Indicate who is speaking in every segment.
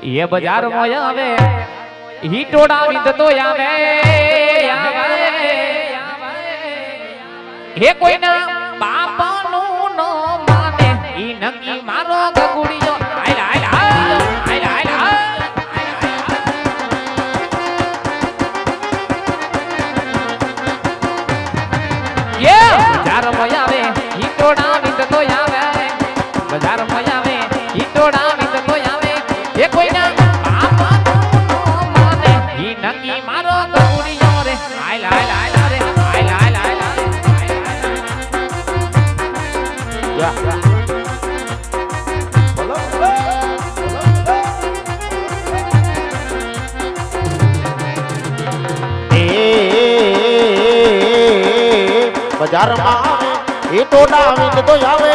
Speaker 1: ये बाजार में आवे हीटोड़ा विंद तो आवे हे कोई ना बापा नु नो माने ई नंगी मारो गगुड़ियो आइला आइला आइला आइला ये बाजार में आवे हीटोड़ा विंद तो आवे बाजार में आवे हीटोड़ा विंद तो आवे हे कोई ना बापा नु नो माने ई नंगी मारो गगुड़ियो रे आइला आइला आइला रे आइला आइला आइला या बोलो बोलो
Speaker 2: बाजार में आवे ये टोडा विंद तो आवे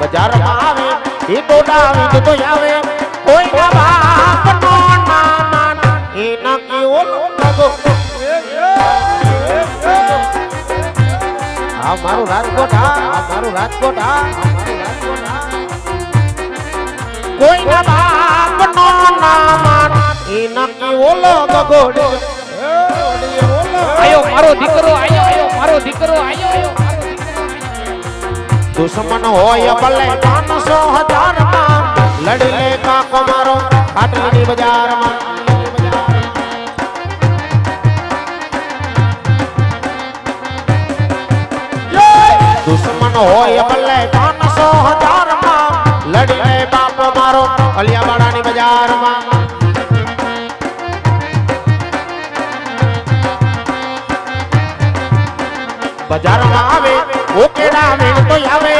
Speaker 2: बाजार में आवे ये टोडा विंद तो आवे कोई ना बाप नो ना मान ये ना की ओलो लगो आ मारू राजकोट आ मारू राजकोट आ कोई ना बाप नो ना मान ये ना की ओलो गगोड़ी
Speaker 1: आयो मारो दीकरो आयो आयो मारो दीकरो आयो आयो
Speaker 2: दुश्मन होय भले 500,000 में लड़ ले काको मारो खाटली बाजार में दुश्मन होय भले 500,000 में लड़ ले बाप मारो अलिया बाड़ानी बाजार में बाजार में आवे वो केड़ा में तो आवे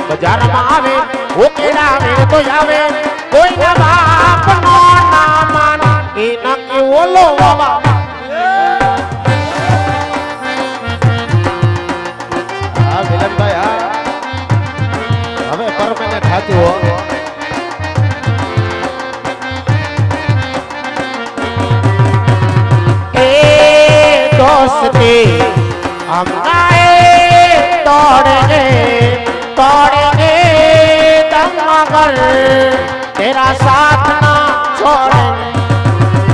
Speaker 2: बाजार में आवे वो केड़ा में तो आवे कोई ना बाप नो ना मान ई ना की ओलो बाबा आ मिलन भाई आ હવે પર મને ખાતું હો ए दोस्ती हम तोड़ेंगे तोड़ेंगे दम मगर तेरा साथ ना छोड़ेंगे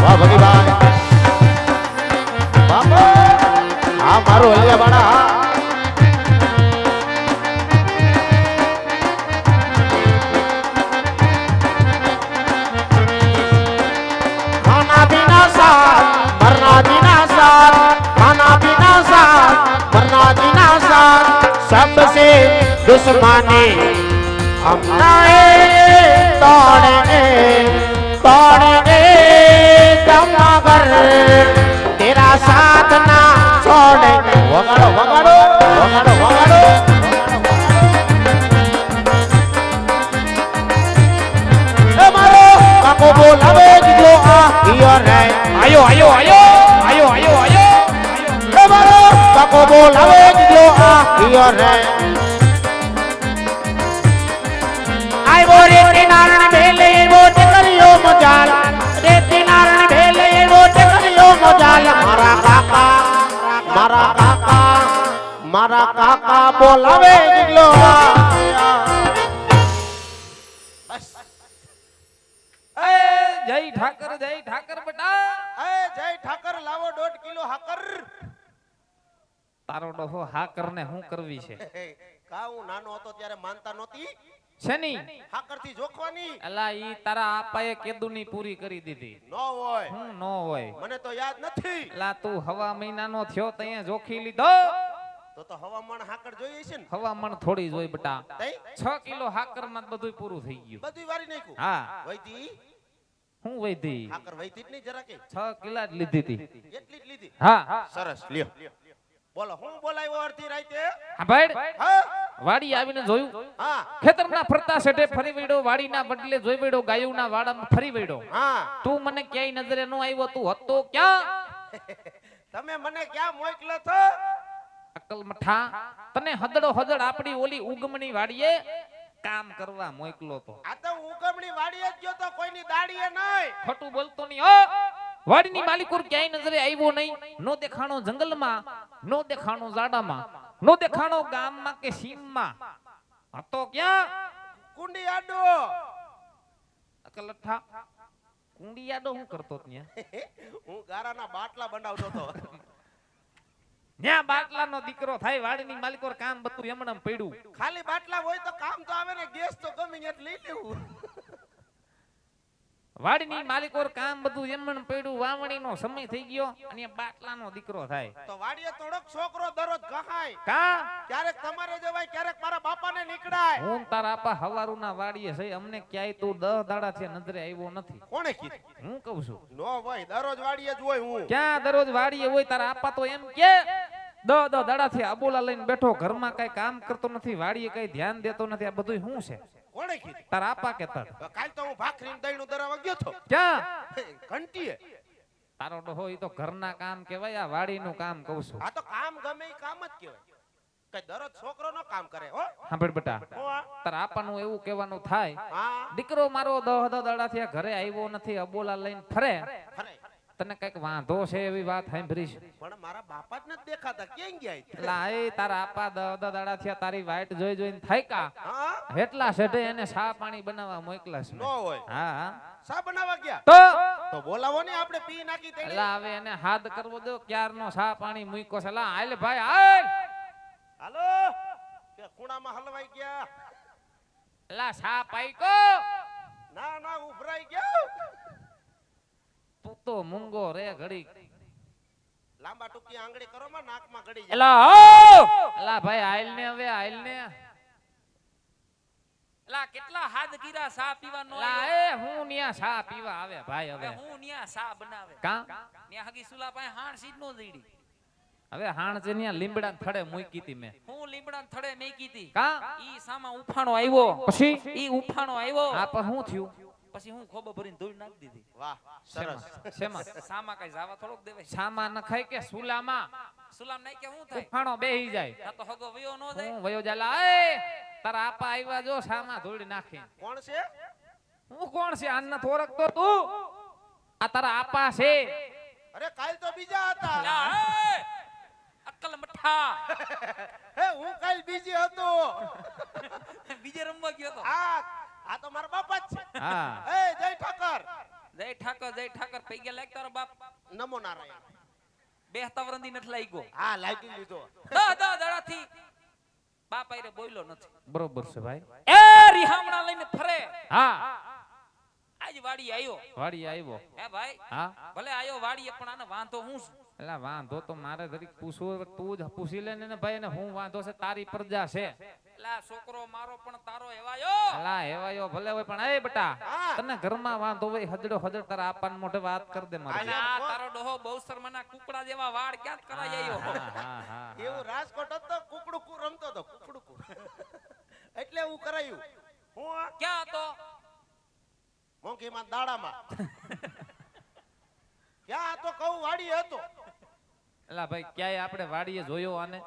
Speaker 2: वाह भगी भाई बाबा हाँ मारो अलिया बड़ा खाना पीना साथ मरना जीना साथ खाना पीना साथ मरना जीना साथ सबसे दुश्मनी हम तोड़ेंगे तोड़ेंगे दम मगर तेरा साथ ना छोड़ेंगे वगाड़ो वगाड़ो वगाड़ो वगाड़ो ए मारो काको बोलावे जो आ हियर है
Speaker 1: आयो आयो आयो आयो आयो आयो
Speaker 2: ए मारो काको बोलावे जो आ हियर है आई वो रे नारायण भेले वो करियो मजाल रे नारायण भेले वो करियो मजाल मारा काका बोलावे जिगलो
Speaker 1: ए जय ठाकर बेटा
Speaker 2: ए जय ठाकर लावो 1.5 किलो हाकर
Speaker 1: તારો ડોહો હા કરને હું કરવી છે
Speaker 2: કા હું નાનો હતો ત્યારે માનતા નહોતી
Speaker 1: શેની
Speaker 2: હાકર થી જોખવાની
Speaker 1: અલા ઈ તારા આપાએ કેદુની પૂરી કરી દીધી
Speaker 2: નો હોય
Speaker 1: હું નો હોય
Speaker 2: મને તો યાદ નથી
Speaker 1: અલા તું હવા મહિનાનો થયો તઈએ જોખી લીધો
Speaker 2: તો હવામાન હાકર જોઈએ છે ને
Speaker 1: હવામણ થોડી જોઈ બેટા
Speaker 2: તઈ
Speaker 1: 6 કિલો હાકર માં બધું પૂરું થઈ ગયું
Speaker 2: બધી વારી નાખ્યું
Speaker 1: હા
Speaker 2: વૈતી
Speaker 1: હું વૈધી
Speaker 2: હાકર વૈતી જ નહીં જરા કે
Speaker 1: 6 કિલા જ લીધી હતી
Speaker 2: એટલી જ લીધી
Speaker 1: હા
Speaker 2: સરસ લ્યો બોલો હું બોલાવ્યો અડધી રાતે
Speaker 1: હા ભાઈ
Speaker 2: હા
Speaker 1: વાડી આવીને જોયું
Speaker 2: હા
Speaker 1: ખેતરના ફરતા સેઠે ફરી વળ્યો વાડીના બદલે જોઈ વળ્યો ગાયોના વાડામાં ફરી વળ્યો
Speaker 2: હા
Speaker 1: તું મને ક્યાંય નજરે નો આવ્યો તું હતો ક્યાં
Speaker 2: તમે મને ક્યાં મોકલો છો
Speaker 1: અકલ મઠા તને હદડો હદડ આપડી ઓલી ઉગમણી વાડીએ કામ કરવા મોકલો તો
Speaker 2: આ તો ઉગમણી વાડીએ જ ગયો તો કોઈની દાડીએ નહીં
Speaker 1: ખોટું બોલતો નહીં હો વાડીની માલિકોર ક્યાંય નજરે આવ્યો નહીં નો દેખાણો જંગલમાં નો દેખાણો ઝાડામાં નો દેખાણો ગામમાં કે સીમમાં હતો ક્યાં
Speaker 2: કુંડી આડો
Speaker 1: અકલઠા કુંડિયાડો હું કરતો ત્યાં
Speaker 2: હું ગારાના બાટલા બનાવતો હતો.
Speaker 1: ન્યા બાટલાનો દીકરો થાય વાડીની માલિકોર કામ બધું એમણે પડ્યું.
Speaker 2: ખાલી બાટલા હોય તો કામ તો આવે ને, ગેસ તો ગમે એટલે લઈ લેવું.
Speaker 1: વાડીની માલિકોર કામ બધું એમણે પડ્યું. વાવણીનો સમય થઈ ગયો અને બાટલાનો દીકરો થાય.
Speaker 2: તો વાડીએ થોડોક છોકરો દરરોજ ગહાય.
Speaker 1: કા
Speaker 2: ક્યારેક તમારે જવાય, ક્યારેક મારા બાપાને નીકળાય.
Speaker 1: હું તારા આપા હવારુના વાડીએ છે, અમને ક્યાંય તું 10 દાડા થી નજરે આવ્યો નથી.
Speaker 2: કોણે કીધું?
Speaker 1: હું કહું છું.
Speaker 2: નો ભાઈ, દરરોજ વાડીએ જ હોય હું.
Speaker 1: ક્યાં દરરોજ વાડીએ હોય? તારા આપા તો એમ કે 10 દાડા થી આબોલા લઈને બેઠો, ઘરમાં કઈ કામ કરતો નથી, વાડીએ કઈ ધ્યાન દેતો નથી. આ બધું શું છે?
Speaker 2: કોણે કીધું?
Speaker 1: તારા આપા કેતા.
Speaker 2: કાલ તો હું ભાખરીને દહીંનું દરાવા ગયો તો.
Speaker 1: ક્યાં?
Speaker 2: ઘંટીએ.
Speaker 1: તારો ડોહો ઈ તો ઘરના કામ કહેવાય, આ વાડીનું કામ કહું છું.
Speaker 2: આ તો કામ ગમે ઈ કામ જ કહેવાય. કઈ દરરોજ છોકરો નો કામ કરે હો.
Speaker 1: સાંભળ બેટા,
Speaker 2: હું આ?
Speaker 1: તારા આપાનું એવું કહેવાનું થાય,
Speaker 2: હા.
Speaker 1: દીકરો મારો 10 દાડા થી ઘરે આવ્યો નથી, અબોલા લઈને ફરે,
Speaker 2: ખરે.
Speaker 1: તને કઈક વાંધો છે એવી વાત સાંભળી છે?
Speaker 2: પણ મારા બાપા જ નથી દેખાતા, ક્યાં ગયા?
Speaker 1: લા એ તારા આપા 10 દાડા થી તારી વાઈટ જોઈ જોઈને થાયકા,
Speaker 2: હા.
Speaker 1: એટલા સેઢે એને ચા પાણી બનાવવા મોકલાસ મેં.
Speaker 2: નો હોય.
Speaker 1: હા હા.
Speaker 2: સા બનાવવા ગયા?
Speaker 1: તો
Speaker 2: બોલાવો ને, આપણે પી નાખી તેડી.
Speaker 1: લા હવે એને હાથ કરવો દો, ક્યારનો ચા પાણી મૂક્યો છે. લા હાલ ભાઈ હાલ.
Speaker 2: હાલો. કે ખૂણામાં હલવાઈ ગયા?
Speaker 1: લા ચા પાઈકો.
Speaker 2: ના ના, ઉભરાઈ ગયા.
Speaker 1: તું તો મૂંગો રે ઘડી.
Speaker 2: લાંબા ટૂંકી આંગળી કરો માં, નાકમાં ગળી જાય.
Speaker 1: એલા હો. એલા ભાઈ હાલ ને, હવે હાલ ને.
Speaker 3: લા કેટલા હાથ ગીરા સા પીવાનો
Speaker 1: લા
Speaker 3: આવ્યો.
Speaker 1: એ હું ન્યા ચા પીવા આવે ભાઈ.
Speaker 3: હવે
Speaker 1: હવે
Speaker 3: હું ન્યા સા બનાવે
Speaker 1: કા
Speaker 3: ન્યા હગી સુલા પાસે હાણ સીધ નો જઈડી.
Speaker 1: હવે હાણ છે ન્યા લીમડા થડે મૂકી હતી મેં.
Speaker 3: હું લીમડા થડે મેકી તી.
Speaker 1: કા
Speaker 3: ઈ સામા ઉફાણો આવ્યો.
Speaker 1: પછી
Speaker 3: ઈ ઉફાણો આવ્યો.
Speaker 1: આ પર શું થયું?
Speaker 3: પછી હું ખોબો ભરીને ધોઈ નાખી દીધી.
Speaker 2: વાહ, સરસ.
Speaker 1: શેમાં?
Speaker 3: સામા કઈ જાવા થોડોક દેવાય.
Speaker 1: સામા નખાય કે સુલામાં?
Speaker 3: સુલામ નાઈ કે હું થાય?
Speaker 1: ઉફાણો બેહી જાય.
Speaker 3: આ તો હગો વયો નો જાય.
Speaker 1: હું વયો જાલા. એ તારા આપા આવ્યા જો, સામા ધોડી નાખી.
Speaker 2: કોણ છે?
Speaker 1: હું કોણ છે? આન નથી ઓળખતો તું? આ તારા આપા છે.
Speaker 2: અરે કાલ તો બીજા હતા.
Speaker 3: લા એ અક્કલ મઠ્ઠા.
Speaker 2: હે, હું કાલ બીજી હતો.
Speaker 3: બીજે રમવા ગયો તો.
Speaker 2: આ તો મારા બાપા જ છે.
Speaker 1: હા.
Speaker 2: એ જય ઠાકર.
Speaker 3: જય ઠાકર પૈગા લાગ તારો બાપ.
Speaker 2: નમો નારાયણ.
Speaker 3: બેહતા વરંદી નથી લાગ્યો.
Speaker 2: હા, લાગી લીધો.
Speaker 3: દાડાથી બાપ આયરે બોલ્યો નથી.
Speaker 1: બરોબર છે ભાઈ.
Speaker 3: એ રીહામણા લઈને ફરે.
Speaker 1: હા
Speaker 3: આજ વાડી આયો.
Speaker 1: વાડી આવ્યો.
Speaker 3: હે ભાઈ,
Speaker 1: હા
Speaker 3: ભલે આયો વાડીએ પણ આને વાંધો હું છું.
Speaker 1: એલા વાંધો તો મારે જરીક પૂછવું, તું જ પૂછી લે ને ભાઈ. ને હું વાંધો છે? તારી પ્રજા છે.
Speaker 3: એલા છોકરો મારો પણ તારો એવાયો.
Speaker 1: એલા એવાયો ભલે હોય પણ એ બેટા,
Speaker 2: હા.
Speaker 1: તને ઘરમાં વાંધો હોય હજડો હજડ તારા આપાને મોઢે વાત કર દે મારે.
Speaker 3: અને આ તારો ડોહો બહુ શર્માના કુકડા જેવા વાળ ક્યાં કરાઈ આયો.
Speaker 1: હા, હા, હા.
Speaker 2: એવું રાજકોટ હતો, કુકડું રમતો હતો, કુકડું. એટલે હું કરાયું. હું આ
Speaker 3: ક્યાં હતો?
Speaker 2: મોંઘીમાં દાડામાં. ક્યાં હતો કહું? વાડી હતો.
Speaker 1: એલા ભાઈ ક્યાંય આપણે વાડીએ જોયો આને?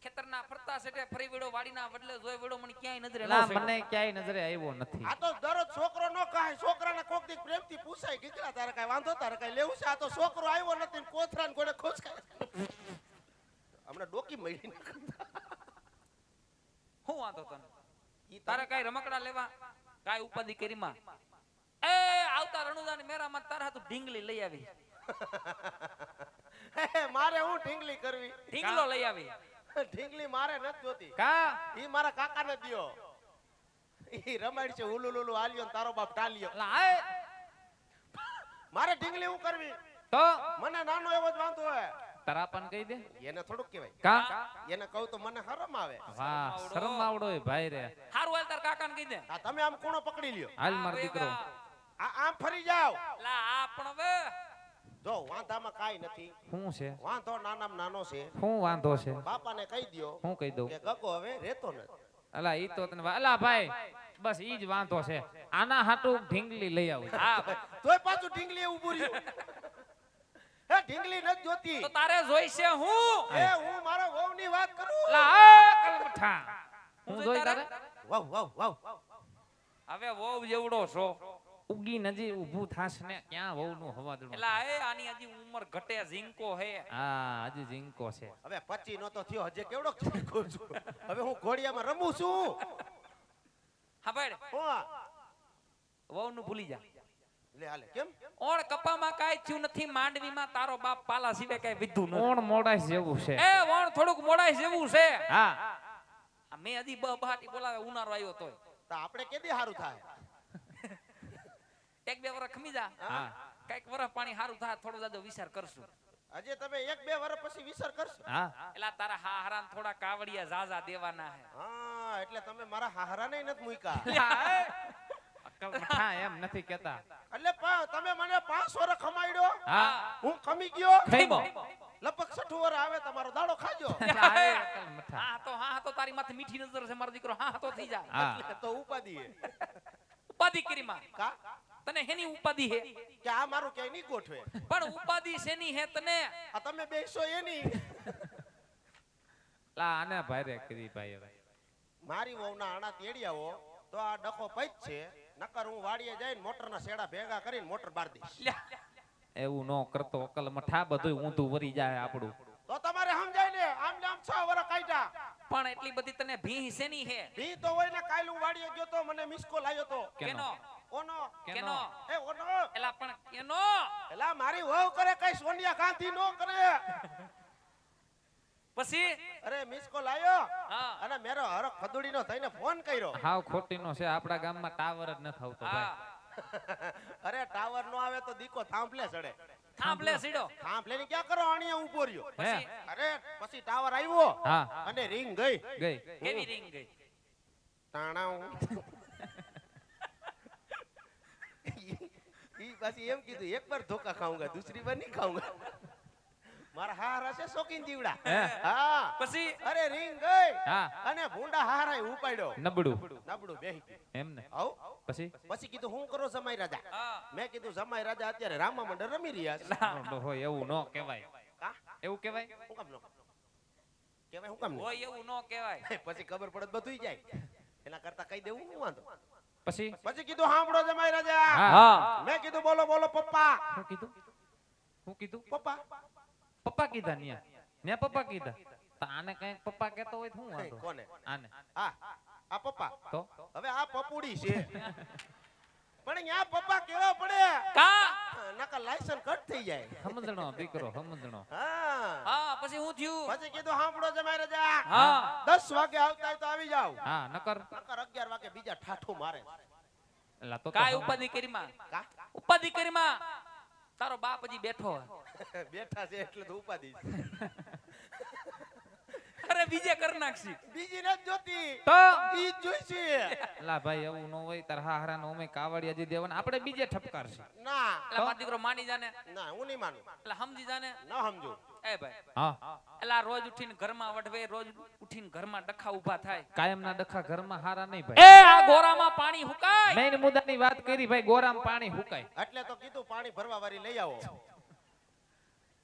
Speaker 3: ખેતરના ફરતા સેટે ફરી વેડો વાડીના વડલે જોઈ વેડો મને ક્યાંય નજરે ન
Speaker 1: એલા
Speaker 3: સડ્યો.
Speaker 1: મને ક્યાંય નજરે આવ્યો નથી.
Speaker 2: આ તો દરરોજ છોકરો નો કહે, છોકરાને કોક દી પ્રેમથી પૂછાય, દીકરા તારે કઈ વાંધો, તારે કઈ લેવું છે? આ તો છોકરો આવ્યો નથી, કોથરાને ગોળે ખોચકાય. હમણાં ડોકી મળી.
Speaker 3: હું વાંધો તને? તારે કઈ રમકડા લેવા કાઈ ઉપાધિ કરીમાં? એ આવતા રણુદાની મેરામાં તારા હાથું ઢીંગલી લઈ આવી.
Speaker 2: મારે હું ઢીંગલી કરવી?
Speaker 3: ઢીંગલો લઈ આવી.
Speaker 2: ઢીંગલી મારે નથી જોતી.
Speaker 1: કા
Speaker 2: ઈ મારા કાકાને દિયો. ઈ રમાડ છે ઉલુલુલુ આલ્યો ને તારો બાપ ટાલ્યો.
Speaker 1: એલા એ
Speaker 2: મારે ઢીંગલી હું કરવી?
Speaker 1: તો
Speaker 2: મને નાનો એવો જ વાંધો હોય.
Speaker 1: તારા આપાને કહી દે.
Speaker 2: એને થોડુંક કહેવાય.
Speaker 1: કા
Speaker 2: એને કહું તો મને શરમ આવે.
Speaker 1: વાહ શરમ આવડો એ ભાઈ રે.
Speaker 3: હારું હાલ તાર કાકાને કહી દે.
Speaker 2: આ તમે આમ કોણો પકડી લ્યો.
Speaker 1: હાલ માર દીકરો.
Speaker 2: આમ ફરી જાવ.
Speaker 3: લા આ પણ હવે
Speaker 2: જો વાંધામાં કાઈ નથી.
Speaker 1: શું છે?
Speaker 2: વાંધો નાનામાં નાનો છે.
Speaker 1: શું વાંધો છે?
Speaker 2: બાપાને કહી દ્યો
Speaker 1: હું કહી દઉં?
Speaker 2: કે ગગો હવે રહેતો નથી.
Speaker 1: અલા ઈ તો તને અલા ભાઈ બસ ઈ જ વાંધો છે. આના હાટુ ઢીંગલી લઈ આવું.
Speaker 3: હા ભાઈ.
Speaker 2: તોય પાછું ઢીંગલી ઊભું રહ્યું. હે ઢીંગલી નથી જોતી.
Speaker 3: તો તારે જોઈશે હું.
Speaker 2: એ હું મારા વહુની વાત કરું.
Speaker 1: અલા આ કલમઠા હું
Speaker 3: હું
Speaker 1: જોઈ
Speaker 3: તારે?
Speaker 1: તારે
Speaker 2: વાવ વાવ વાવ.
Speaker 3: હવે વહુ જેવડો છો.
Speaker 1: ઉગી નજી ઊભું થાશ ને ક્યાં વહુ નું હવાદણું.
Speaker 3: એલા એ આની હજી ઉંમર ઘટે ઝીંકો હે.
Speaker 1: હા હજી જીંકો છે.
Speaker 2: હવે 25 નો તો થયો, હજે કેવડો જીંકો છું. હવે હું ઘોડિયામાં રમું છું.
Speaker 3: હા ભાઈ
Speaker 2: હું આ?
Speaker 3: વહુ નું ભૂલી જા.
Speaker 2: લે હાલે કેમ
Speaker 3: ઓણ કપામાં કાંઈ થયું નથી, માંડવીમાં તારો બાપ પાલા સિવાય કાંઈ વિધું નથી.
Speaker 1: કોણ મોડાઈ જેવું છે
Speaker 3: એ ઓણ થોડુંક મોડાઈ જેવું છે.
Speaker 1: હા
Speaker 3: આ મેં હજી બહાટી બોલાવે ઉનાળો આવ્યો તોય.
Speaker 2: તો આપણે કેદી સારું થાય
Speaker 3: એક બે વર્ષ ખમી જા,
Speaker 1: હા
Speaker 3: કઈક વર્ષ પાણી સારું થાય, થોડો જાજો વિચાર કરશું.
Speaker 2: હજી તમે 1-2 વર્ષ પછી વિચાર કરશો
Speaker 1: હા
Speaker 3: એલા તારા હાહરાન થોડા કાવડિયા ઝાઝા દેવાના હે.
Speaker 2: હા એટલે તમે મારા હાહરાને નથી મૂક્યા
Speaker 1: અક્કલ મઠા એમ નથી કેતા
Speaker 2: એટલે તમે મને 5 વર્ષ ખમાડ્યો
Speaker 1: હા
Speaker 2: હું ખમી ગયો
Speaker 1: ખઈમો
Speaker 2: લગભગ 60 વર્ષ આવે તમારો દાડો ખાજો
Speaker 1: અક્કલ મઠા
Speaker 3: હા તો તારી માથે મીઠી નજર છે મારો દીકરો. હા તો થઈ જા.
Speaker 1: હા
Speaker 2: તો ઉપાધિ હે
Speaker 3: ઉપાધિ કરીમાં
Speaker 2: કા
Speaker 3: તને હેની ઉપાધિ હે?
Speaker 2: કે આ મારું ક્યાંય નહીં ગોઠવે
Speaker 3: પણ ઉપાધિ શેની હે તને?
Speaker 2: આ તમે બેસો એની
Speaker 1: લા આને ભારે કરી ભાઈ હવે
Speaker 2: મારી વહુના આણા તેડી આવો તો આ ડખો પૈત છે, નકર હું વાડીએ જઈને મોટરના શેડા ભેગા કરીને મોટર બાર દઈશ.
Speaker 3: લ્યા,
Speaker 1: એવું નો કરતો અક્કલ મઠા બધું ઊંધું વરી જાય આપણું
Speaker 2: તો તમારે સમજાય ને આમ ને આમ 6 વર્ષ કાઢ્યા
Speaker 3: પણ એટલી બધી તને ભી શેની હે?
Speaker 2: ભી તો હોય ને કાલ હું વાડીએ ગયો તો મને મિસ કોલ આવ્યો તો
Speaker 3: કેનો?
Speaker 2: ઓનો
Speaker 3: કેનો?
Speaker 2: એ ઓનો
Speaker 3: એલા પણ કેનો?
Speaker 2: એલા મારી વહુ કરે કઈ સોનિયા ગાંધી નો કરે
Speaker 3: પછી
Speaker 2: અરે મિસ કોલ આવ્યો
Speaker 3: હા
Speaker 2: અને મેરો હરખ ખદુડીનો થઈને ફોન કર્યો
Speaker 1: હાવ ખોટીનો છે આપડા ગામમાં ટાવર જ નથી આવતો ભાઈ
Speaker 3: હા
Speaker 2: અરે ટાવર નો આવે તો દીકો થાંભલે ચડે
Speaker 3: થાંભલે સીડો.
Speaker 2: થાંભલે ની ક્યાં કરો અણીએ ઉભો રહ્યો
Speaker 1: હે
Speaker 2: અરે પછી ટાવર આવ્યો
Speaker 1: હા
Speaker 2: અને રિંગ ગઈ
Speaker 1: ગઈ
Speaker 3: કેવી રિંગ ગઈ?
Speaker 2: તાણાઉ ઈ પછી એમ કીધું એક બાર ધોકા ખાऊंगा दूसरी बार नहीं खाऊंगा મારા હારા છે શોકીન જીવડા
Speaker 1: હે
Speaker 2: હા
Speaker 3: પછી
Speaker 2: અરે રિંગ ગઈ
Speaker 1: હા
Speaker 2: અને ભૂંડા હારાય ઉપાડ્યો
Speaker 1: નબળું
Speaker 2: નબળું બેહી ગયું.
Speaker 1: એમ ને
Speaker 2: આવ
Speaker 1: પછી
Speaker 2: પછી કીધું હું કરો જમાઈ રાજા
Speaker 3: હા
Speaker 2: મેં કીધું જમાઈ રાજા અત્યારે રામા મંડળ રમી રહ્યા છે
Speaker 1: હોય એવું નો કહેવાય
Speaker 2: કા
Speaker 1: એવું કહેવાય
Speaker 2: હું કામ નો કેવાય હું કામ નહીં?
Speaker 3: હોય એવું ન કહેવાય.
Speaker 2: પછી ખબર પડે તો બધુંય જાય એના કરતા કહી દેવું હું વાંધો
Speaker 1: પછી
Speaker 2: પછી કીધું સાંભળો જમાઈ રાજા
Speaker 1: હા
Speaker 2: મેં કીધું બોલો બોલો પપ્પા
Speaker 1: શું કીધું શું કીધું
Speaker 2: પપ્પા
Speaker 1: પપ્પા કીધા ન્યા પપ્પા કીધા તો આને કઈ પપ્પા કહેતો હોય તો શું વાંધો
Speaker 2: કોને
Speaker 1: આને
Speaker 2: આ આ પપ્પા
Speaker 1: તો
Speaker 2: હવે આ પપુડી છે પણ અહીંયા પપ્પા કેવા પડે
Speaker 3: કા?
Speaker 2: નકર લાયસન્સ કટ થઈ જાય
Speaker 1: સમજણો દીકરો સમજણો
Speaker 2: હા
Speaker 3: હા પછી હું થયું?
Speaker 2: પછી કીધું સાંભળો જમાઈ રાજા
Speaker 3: હા
Speaker 2: 10 વાગે આવતા હોય તો આવી જાવ
Speaker 1: હા નકર
Speaker 2: નકર 11 વાગે બીજા ઠાઠું મારે
Speaker 1: એલા તો
Speaker 3: કાય ઉપાધિ કરીમાં
Speaker 2: કા
Speaker 3: ઉપાધિ કરીમાં તારો બાપ હજી બેઠો હે.
Speaker 2: બેઠા છે એટલે તો ઉપાધિ
Speaker 3: અરે બીજે કર નાખશી.
Speaker 2: બીજી નથી જોતી
Speaker 1: તો
Speaker 2: ઈ જ જોઈ છે
Speaker 1: લા ભાઈ એવું નો હોય તાર હાહરા નો અમે કાવડિયા જી દેવાના આપણે બીજે ઠપકાર છે
Speaker 2: ના
Speaker 3: એટલે મારો દીકરો માની જાને,
Speaker 2: ના હું નહીં માનું
Speaker 3: એટલે સમજી જાને.
Speaker 2: ન સમજુ
Speaker 3: એ ભાઈ
Speaker 1: હા
Speaker 3: એલા રોજ ઉઠીને ઘરમાં વઢવે, રોજ ઉઠીને ઘરમાં ડખા ઊભા થાય.
Speaker 1: કાયમના ડખા ઘરમાં હારા નહીં ભાઈ
Speaker 3: એ આ ગોરામાં પાણી હુકાય.
Speaker 1: મેઈન મુદ્દાની વાત કરી ભાઈ ગોરામ પાણી હુકાય
Speaker 2: એટલે તો કીધું પાણી ભરવા વાળી લઈ આવો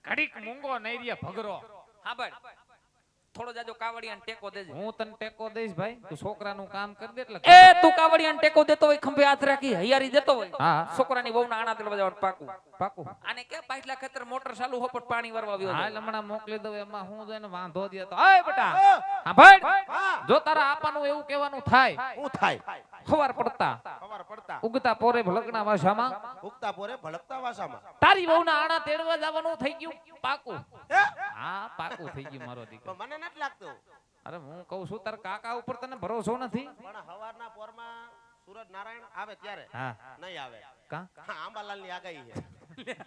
Speaker 1: ઘડીક મૂંગો નહીં રે ભગરો
Speaker 3: હા ભાઈ થોડો જાજો કાવડિયાને ટેકો દેજે.
Speaker 1: હું તને ટેકો દઈશ ભાઈ તું છોકરાનું કામ કરી દે એટલે
Speaker 3: એ તું કાવડિયાને ટેકો દેતો હોય, ખંભે હાથ રાખી હૈયારી દેતો હોય,
Speaker 1: હા
Speaker 3: છોકરાની વહુના આણા તેડવા જવાનું પાકું.
Speaker 1: પાકું
Speaker 3: આને કે પાછલા ખેતર મોટર ચાલુ હોપટ પાણી વરવા વ્યો
Speaker 1: હાલ
Speaker 3: જાય.
Speaker 1: હમણાં મોકલી દઉં એમાં હું જઈને વાંધો દે તો અય બેટા હા ભાઈ
Speaker 2: હા
Speaker 1: જો તારા આપાનું એવું કહેવાનું થાય
Speaker 2: હું થાય
Speaker 1: ખબર પડતા
Speaker 2: ખબર પડતા
Speaker 1: ઉગતા પોરે ભલકના ભાષામાં
Speaker 2: ઉગતા પોરે ભડકતા વાસામાં
Speaker 1: તારી વહુના આણા તેડવા જવાનું થઈ ગયું પાકું
Speaker 2: હે?
Speaker 1: હા પાકું થઈ ગયું મારો દીકરો
Speaker 2: પણ મને નથી લાગતું
Speaker 1: અરે હું કહું છું તારા કાકા ઉપર તને ભરોસો નથી
Speaker 2: પણ હવારના પોરમાં સૂરજ નારાયણ આવે ત્યારે
Speaker 1: હા
Speaker 2: નહીં આવે
Speaker 1: કા
Speaker 2: હા, આંબાલાલ ની આગાહી છે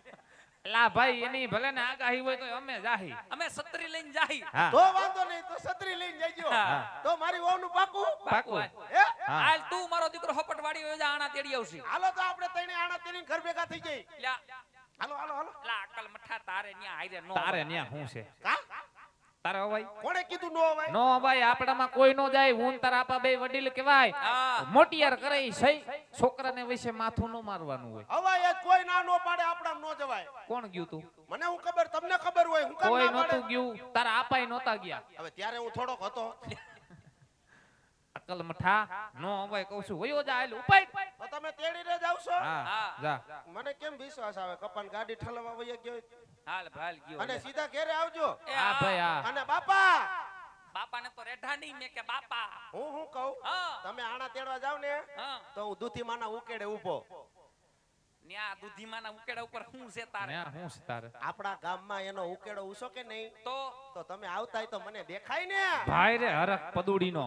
Speaker 1: લા ભાઈ એની ભલે ને આગાહી હોય તો અમે જાહી
Speaker 3: અમે છત્રી લઈને જાહી.
Speaker 1: હા
Speaker 2: તો વાંધો નહીં તો છત્રી લઈને જજો
Speaker 3: હા.
Speaker 2: તો મારી વહુ નું પાકું
Speaker 1: પાકું
Speaker 2: હે
Speaker 1: હા
Speaker 3: હાલ તું મારો દીકરો હોપટ વાડી વયો જા, આણા તેડી આવશે.
Speaker 2: હાલો તો આપણે તઈને આણા તેરીને ઘર ભેગા થઈ જઈ
Speaker 3: લ્યા,
Speaker 2: હાલો હાલો હાલો
Speaker 3: લા અકલ મઠા તારે ન્યા હાઈરે નો.
Speaker 1: તારે ન્યા હું છે
Speaker 2: કા
Speaker 1: તારે ભાઈ
Speaker 2: કોણે કીધું નો ભાઈ
Speaker 1: નો ભાઈ આપડામાં કોઈ નો જાય હું તારા આપા બે વડીલ કહેવાય
Speaker 3: હા
Speaker 1: મોટિયાર કરે ઈ સહી છોકરાને વિશે માથું નો મારવાનું હોય
Speaker 2: હવાય જ કોઈ ના નો પાડે આપડા નો જવાય
Speaker 1: કોણ ગયું તું
Speaker 2: મને હું ખબર તમને ખબર હોય હું કામ
Speaker 1: કોઈ
Speaker 2: ના
Speaker 1: નહોતું
Speaker 2: પાડે
Speaker 1: ગયું તારા આપાય નહોતા ગયા
Speaker 2: હવે ત્યારે હું થોડોક હતો
Speaker 1: અકલ મઠા નો ભાઈ કહું છું વયો જા હાલ ઉપાય
Speaker 2: તો તમે તેડીને જ આવશો
Speaker 1: હા
Speaker 3: હા.
Speaker 1: જા
Speaker 2: મને કેમ વિશ્વાસ આવે કપાન ગાડી ઠલવા વયા ગયો
Speaker 3: હાલ ભાલ ગયો.
Speaker 2: અને સીધા ઘરે આવજો
Speaker 3: એ
Speaker 1: હા ભાઈ હા
Speaker 2: અને બાપા
Speaker 3: બાપાને તો રેઢા નહીં મેં કે બાપા.
Speaker 2: હું કહું
Speaker 3: હા
Speaker 2: તમે આણા તેડવા જાવ ને
Speaker 3: હા
Speaker 2: તો હું દૂધી માના ઉકેડે ઊભો
Speaker 3: ન્યા દૂધીમાના ઉકેડા ઉપર શું છે તારે
Speaker 1: ન્યા હું છે તારે
Speaker 2: આપણા ગામમાં એનો ઉકેડો ઉસો કે નહીં
Speaker 3: તો
Speaker 2: તમે આવતા હોય તો મને દેખાય ને
Speaker 1: ભાઈ રે હરખ પદુડીનો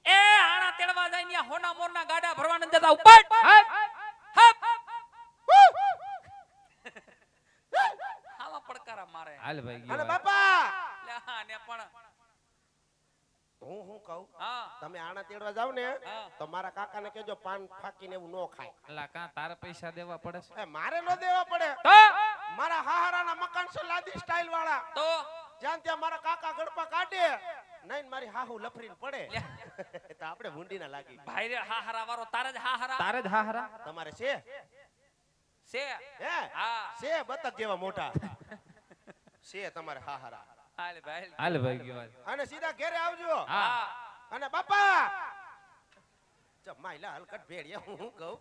Speaker 3: એ આણા તેડવા જાય ન્યા હોના મોરના ગાડા ભરવા ન જતા ઉપર હપ આવા પડકારા મારે
Speaker 1: હાલ ભાઈ
Speaker 2: અને
Speaker 1: ગયો
Speaker 2: બાપા
Speaker 3: લે હા ને પણ
Speaker 2: હું કહું
Speaker 3: હા
Speaker 2: તમે આણા તેડવા જાવ ને
Speaker 3: હા.
Speaker 2: તો મારા કાકાને કહેજો પાન ફાકીને એવું ન ખાય
Speaker 1: અલા કાં તારે પૈસા દેવા પડે છે
Speaker 2: એ મારે ન દેવા પડે
Speaker 1: તો
Speaker 2: મારા હાહારાના મકાન છે લાદી સ્ટાઇલ વાળા
Speaker 3: તો
Speaker 2: જ્યાં ત્યાં મારા કાકા ગડપા કાઢે નહીં મારી હાહુ લફરીને પડે તો આપણે ભૂંડીના લાગી
Speaker 3: ભાઈ રે હા હરા વાળો તારે જ હા હરા
Speaker 1: તારે જ હા હરા
Speaker 2: તમારે છે
Speaker 3: છે
Speaker 2: હે
Speaker 3: હા
Speaker 2: છે બતક જેવા મોટા છે તમારે હાહારા
Speaker 3: હાલે ભાઈ
Speaker 1: હાલ ભાઈ ગયો હાલ.
Speaker 2: અને સીધા ઘરે આવજો
Speaker 1: હા
Speaker 2: અને બાપા જમાઈલા હલકટ ભેડિયા હું કહું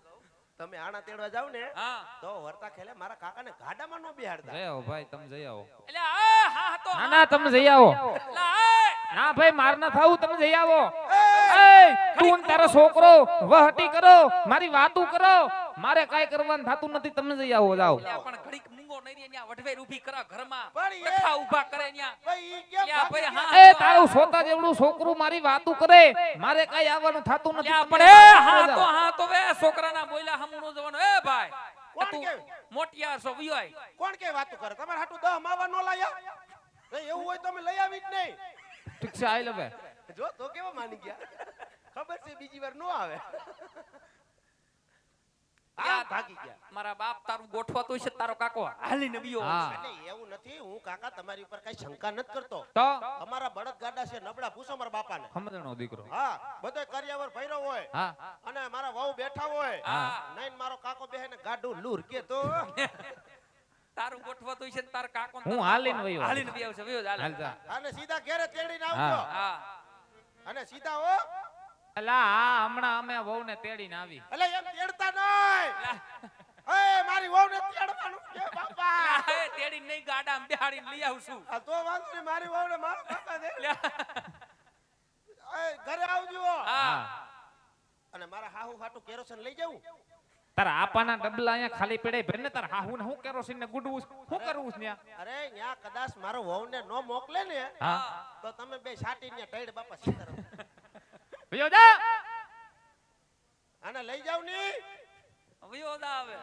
Speaker 2: તમે આણા તેડવા જાવ ને
Speaker 3: હા
Speaker 2: તો વર્તા ખેલે મારા કાકાને ગાડામાં નો બેહાડતા
Speaker 1: જઈ આવો ભાઈ તમે જઈ આવો
Speaker 3: એટલે આ હા તો
Speaker 1: ના ના તમે જઈ આવો
Speaker 3: લા
Speaker 1: ના ભાઈ માર ના થાવું તમે જઈ આવો એ તું ને તારો છોકરો વહટી કરો મારી વાતું કરો મારે કાઈ કરવાનું થાતું નથી તમે જઈ આવો જાઓ
Speaker 3: લ્યા પણ ઘડીક મૂંગો નઈ રે ન્યા વઢવેર ઊભી કરા ઘરમાં
Speaker 2: પણ એ-
Speaker 3: કથા ઊભા કરે ન્યા
Speaker 2: ભાઈ ઈ કેમ
Speaker 3: લ્યા
Speaker 2: ભાગી
Speaker 3: ભાઈ
Speaker 2: ગયા?
Speaker 3: હા
Speaker 1: એ તારું સોતા જેવડું છોકરું મારી વાતું કરે મારે કાઈ આવવાનું થાતું નથી
Speaker 3: લ્યા
Speaker 1: તમે
Speaker 3: પણ એ
Speaker 1: જાઓ.
Speaker 3: હા તો વે છોકરાના બોલ્યા હમણો જવાનો એ ભાઈ
Speaker 2: કોણ
Speaker 3: તું
Speaker 2: કે?
Speaker 3: મોટિયાર છો વિયોય
Speaker 2: કોણ કે વાતું કરે તમારે હાટુ 10 માવા નો લાયા નહીં એવું હોય તો અમે લઈ આવી જ નહીં
Speaker 1: ઠીક છે આઈ લવે
Speaker 2: જો તો કેવા માની ગયા ખબર છે બીજી વાર નો આવે આ ભાગી ગયા
Speaker 3: મારા બાપ તારું ગોઠવાતું છે તારો કાકો હાલીને વિયો
Speaker 1: હા.
Speaker 2: એટલે એવું નથી હું કાકા તમારી ઉપર કઈ શંકા નથી કરતો
Speaker 1: તો
Speaker 2: અમારા બળદ ગાડા છે નબળા પૂછો મારા બાપાને
Speaker 1: સમજણો દીકરો
Speaker 2: હા બધો કરિયાવર ભર્યો હોય
Speaker 1: હા
Speaker 2: અને મારા વહુ બેઠા હોય
Speaker 3: હા.
Speaker 2: નહીં મારો કાકો બેહે ગાડું લૂર કે તો
Speaker 3: તારું ગોઠવાતું છે ને તાર કાકો
Speaker 1: હું હાલીને વયો
Speaker 3: હાલીને વિયો છે વિયો
Speaker 1: હાલ
Speaker 3: હાલ
Speaker 1: જા
Speaker 2: અને સીધા ઘેરે તેડીને આવજો
Speaker 3: હા
Speaker 2: અને સીધા હો
Speaker 1: અલા આ હમણાં અમે વહુને તેડીને આવી
Speaker 2: એટલે એમ તેડતા નહીં એ મારી વહુ ને તેડવાનું કે બાપા
Speaker 3: એ તેડી નહીં ગાડા બેહાડીને લઈ આવશું
Speaker 2: આ તો વાંધો નહીં મારી વહુ ને મારો કાકા દે એ ઘરે આવજો
Speaker 3: હા
Speaker 2: અને મારા હાહુ હાટુ કેરોસન લઈ જાઉં
Speaker 1: તારા આપાના ડબલા અહીંયા ખાલી પડે ભરને તાર હાહુ ને હું કેરોસીન ને ગુડવું છે? હું કરવું છે ન્યા?
Speaker 2: અરે ન્યા કદાચ મારો વહુ ને નો મોકલે ને
Speaker 1: હા
Speaker 2: તો તમે બે છાટી ને ટેડ બાપા સીધા રહો.
Speaker 1: ભયો જા
Speaker 2: આને લઈ જાવ ની
Speaker 3: વિયો આવે